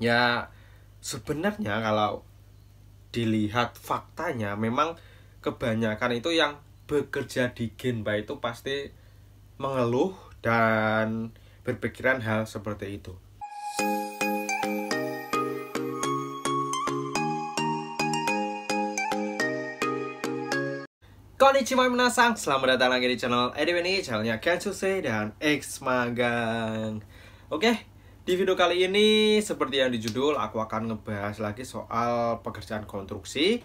Ya, sebenarnya kalau dilihat faktanya memang kebanyakan itu yang bekerja di Genba itu pasti mengeluh dan berpikiran hal seperti itu. Konnichiwa minasang, selamat datang lagi di channel EDW ini, channelnya Kenshusei dan X Magang. Oke, di video kali ini seperti yang di judul, aku akan ngebahas lagi soal pekerjaan konstruksi.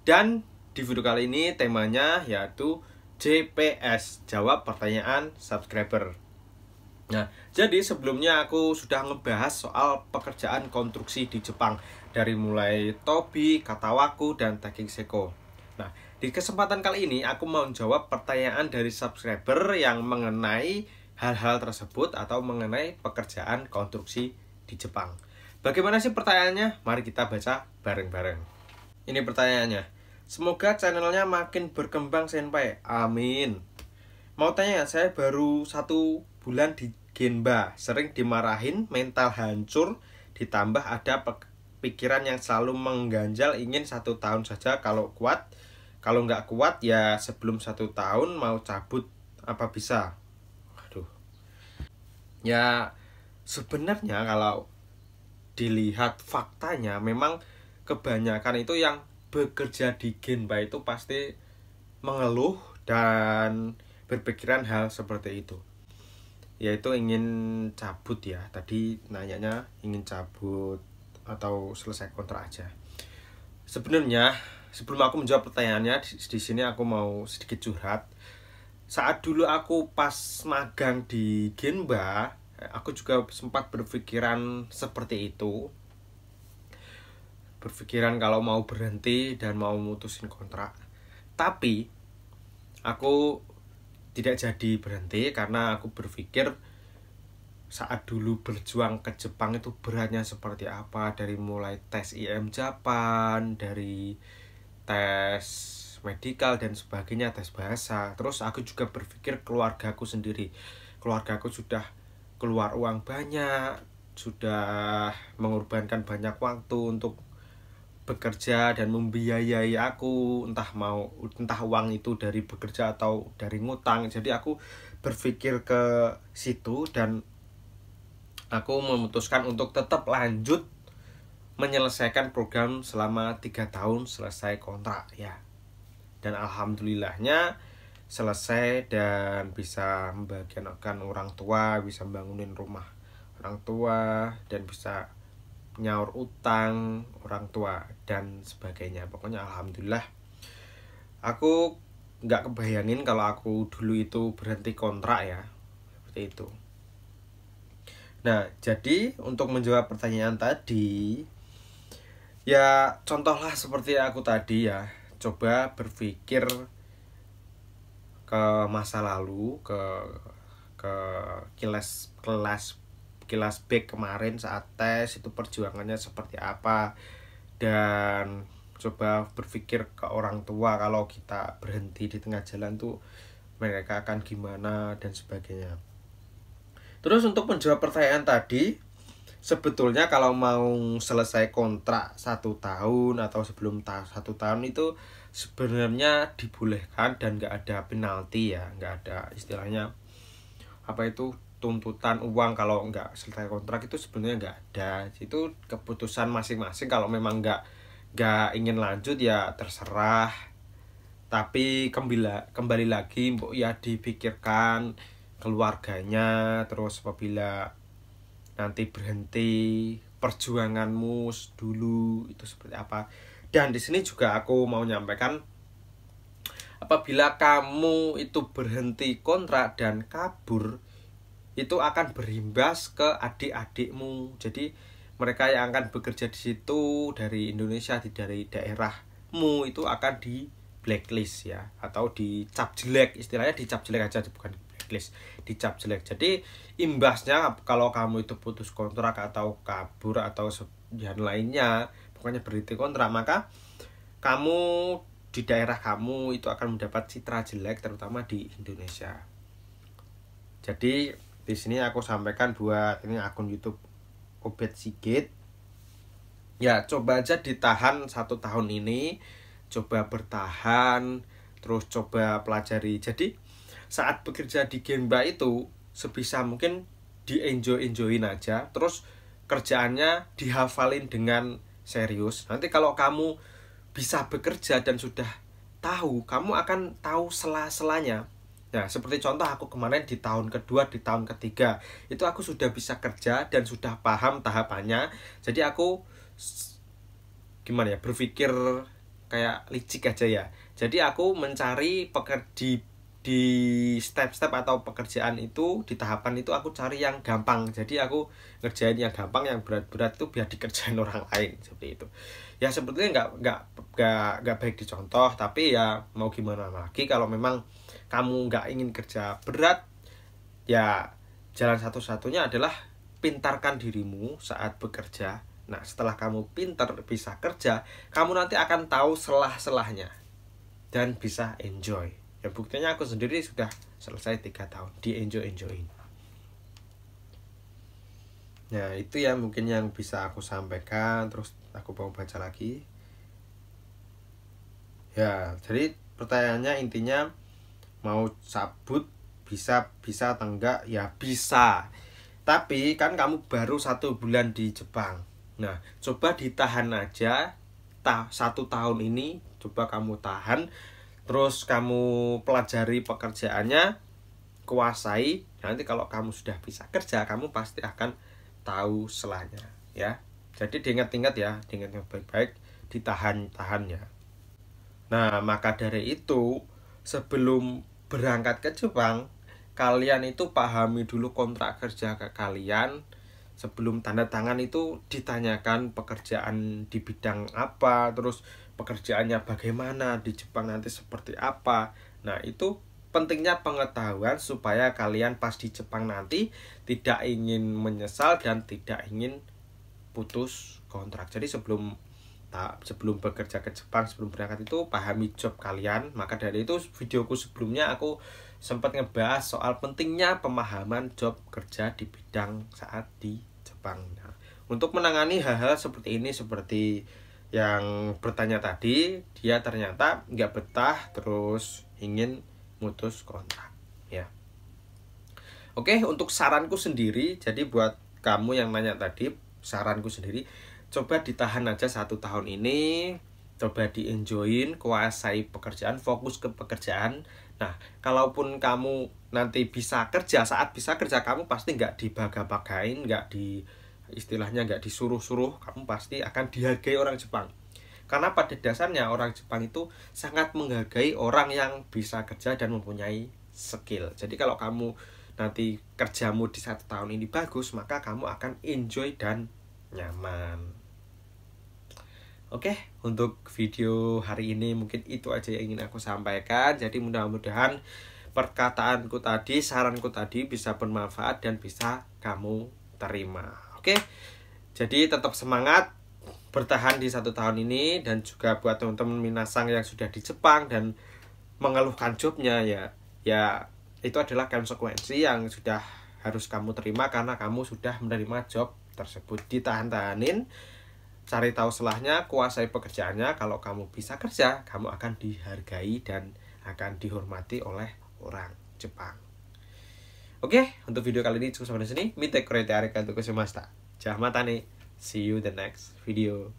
Dan di video kali ini temanya yaitu JPS, jawab pertanyaan subscriber. Nah, jadi sebelumnya aku sudah ngebahas soal pekerjaan konstruksi di Jepang, dari mulai Tobi, Katawaku, dan Taking Seko. Nah, di kesempatan kali ini aku mau jawab pertanyaan dari subscriber yang mengenai hal-hal tersebut atau mengenai pekerjaan konstruksi di Jepang. Bagaimana sih pertanyaannya? Mari kita baca bareng-bareng. Ini pertanyaannya. Semoga channelnya makin berkembang senpai. Amin. Mau tanya, saya baru 1 bulan di Genba, sering dimarahin, mental hancur, ditambah ada pikiran yang selalu mengganjal, ingin 1 tahun saja kalau kuat. Kalau nggak kuat ya sebelum 1 tahun mau cabut, apa bisa? Aduh. Ya, sebenarnya kalau dilihat faktanya memang kebanyakan itu yang bekerja di Genba itu pasti mengeluh dan berpikiran hal seperti itu, yaitu ingin cabut ya. Tadi nanyanya ingin cabut atau selesai kontrak aja. Sebenarnya sebelum aku menjawab pertanyaannya, di sini aku mau sedikit curhat. Saat dulu aku pas magang di Genba, aku juga sempat berpikiran seperti itu. Berpikiran kalau mau berhenti dan mau mutusin kontrak. Tapi aku tidak jadi berhenti karena aku berpikir saat dulu berjuang ke Jepang itu beratnya seperti apa, dari mulai tes IM Japan, dari tes medikal dan sebagainya, tes bahasa. Terus aku juga berpikir keluargaku sendiri. Keluargaku sudah keluar uang banyak, sudah mengorbankan banyak waktu untuk bekerja dan membiayai aku, entah uang itu dari bekerja atau dari ngutang. Jadi aku berpikir ke situ dan aku memutuskan untuk tetap lanjut menyelesaikan program selama 3 tahun selesai kontrak ya. Dan alhamdulillahnya selesai dan bisa membahagiakan orang tua, bisa bangunin rumah orang tua, dan bisa nyaur utang orang tua dan sebagainya. Pokoknya alhamdulillah. Aku nggak kebayangin kalau aku dulu itu berhenti kontrak ya, seperti itu. Nah, jadi untuk menjawab pertanyaan tadi, ya contohlah seperti aku tadi ya, coba berpikir ke masa lalu, ke kilas back kemarin saat tes itu perjuangannya seperti apa, dan coba berpikir ke orang tua kalau kita berhenti di tengah jalan tuh mereka akan gimana dan sebagainya. Terus untuk menjawab pertanyaan tadi, sebetulnya kalau mau selesai kontrak 1 tahun atau sebelum 1 tahun itu sebenarnya dibolehkan dan nggak ada penalti ya, nggak ada istilahnya apa itu tuntutan uang kalau nggak selesai kontrak, itu sebenarnya nggak ada. Itu keputusan masing-masing. Kalau memang nggak ingin lanjut ya terserah. Tapi kembali lagi mbok ya dipikirkan keluarganya. Terus apabila nanti berhenti perjuanganmu dulu itu seperti apa. Dan di sini juga aku mau nyampaikan, apabila kamu itu berhenti kontrak dan kabur, itu akan berimbas ke adik-adikmu. Jadi mereka yang akan bekerja di situ dari Indonesia, dari daerahmu, itu akan di blacklist ya, atau dicap jelek. Istilahnya dicap jelek aja, bukan blacklist, dicap jelek. Jadi imbasnya kalau kamu itu putus kontrak atau kabur atau yang lainnya, pokoknya berhenti kontrak, maka kamu di daerah kamu itu akan mendapat citra jelek, terutama di Indonesia. Jadi di sini aku sampaikan buat ini akun YouTube Obet Sigit. Ya coba aja ditahan 1 tahun ini, coba bertahan, terus coba pelajari. Jadi saat bekerja di Genba itu sebisa mungkin di-enjoy-enjoyin aja, terus kerjaannya dihafalin dengan serius. Nanti kalau kamu bisa bekerja dan sudah tahu, kamu akan tahu sela-selanya. Nah, seperti contoh aku kemarin di tahun kedua, di tahun ketiga, itu aku sudah bisa kerja dan sudah paham tahapannya. Jadi aku gimana ya, berpikir kayak licik aja ya. Jadi aku mencari di step-step atau pekerjaan itu, di tahapan itu aku cari yang gampang. Jadi aku ngerjain yang gampang, yang berat-berat itu biar dikerjain orang lain, seperti itu. Ya sebetulnya nggak baik dicontoh, tapi ya mau gimana lagi, kalau memang kamu nggak ingin kerja berat, ya jalan satu-satunya adalah pintarkan dirimu saat bekerja. Nah, setelah kamu pintar bisa kerja, kamu nanti akan tahu selah-selahnya dan bisa enjoy. Ya buktinya aku sendiri sudah selesai 3 tahun di enjoy-enjoyin. Nah, itu ya mungkin yang bisa aku sampaikan. Terus aku mau baca lagi. Ya, jadi pertanyaannya intinya, mau cabut bisa atau enggak? Ya bisa. Tapi kan kamu baru 1 bulan di Jepang. Nah, coba ditahan aja 1 tahun ini, coba kamu tahan. Terus kamu pelajari pekerjaannya, kuasai. Nanti kalau kamu sudah bisa kerja, kamu pasti akan tahu selanya, ya. Jadi diingat-ingat ya, diingat baik-baik, ditahan-tahannya. Nah, maka dari itu, sebelum berangkat ke Jepang, kalian itu pahami dulu kontrak kerja ke kalian. Sebelum tanda tangan itu ditanyakan pekerjaan di bidang apa, terus pekerjaannya bagaimana di Jepang nanti seperti apa. Nah, itu pentingnya pengetahuan supaya kalian pas di Jepang nanti tidak ingin menyesal dan tidak ingin putus kontrak. Jadi sebelum bekerja ke Jepang, sebelum berangkat itu pahami job kalian. Maka dari itu videoku sebelumnya aku sempat ngebahas soal pentingnya pemahaman job kerja di bidang saat di Jepang. Nah, untuk menangani hal-hal seperti ini, seperti yang bertanya tadi, dia ternyata nggak betah terus ingin mutus kontrak, ya. Oke, untuk saranku sendiri, jadi buat kamu yang nanya tadi, saranku sendiri, coba ditahan aja 1 tahun ini, coba di-enjoyin, kuasai pekerjaan, fokus ke pekerjaan. Nah, kalaupun kamu nanti bisa kerja, saat bisa kerja, kamu pasti nggak dibaga-bagain, istilahnya nggak disuruh-suruh, kamu pasti akan dihargai orang Jepang. Karena pada dasarnya orang Jepang itu sangat menghargai orang yang bisa kerja dan mempunyai skill. Jadi kalau kamu nanti kerjamu di 1 tahun ini bagus, maka kamu akan enjoy dan nyaman. Oke, untuk video hari ini mungkin itu aja yang ingin aku sampaikan. Jadi mudah-mudahan perkataanku tadi, saranku tadi bisa bermanfaat dan bisa kamu terima. Oke, jadi tetap semangat, bertahan di 1 tahun ini. Dan juga buat teman-teman minasang yang sudah di Jepang dan mengeluhkan jobnya, ya itu adalah konsekuensi yang sudah harus kamu terima karena kamu sudah menerima job tersebut. Ditahan-tahanin, cari tahu selahnya, kuasai pekerjaannya. Kalau kamu bisa kerja, kamu akan dihargai dan akan dihormati oleh orang Jepang. Oke, untuk video kali ini cukup sampai di sini. Mite korete arigatou gozaimashita. Jah mata ne. See you the next video.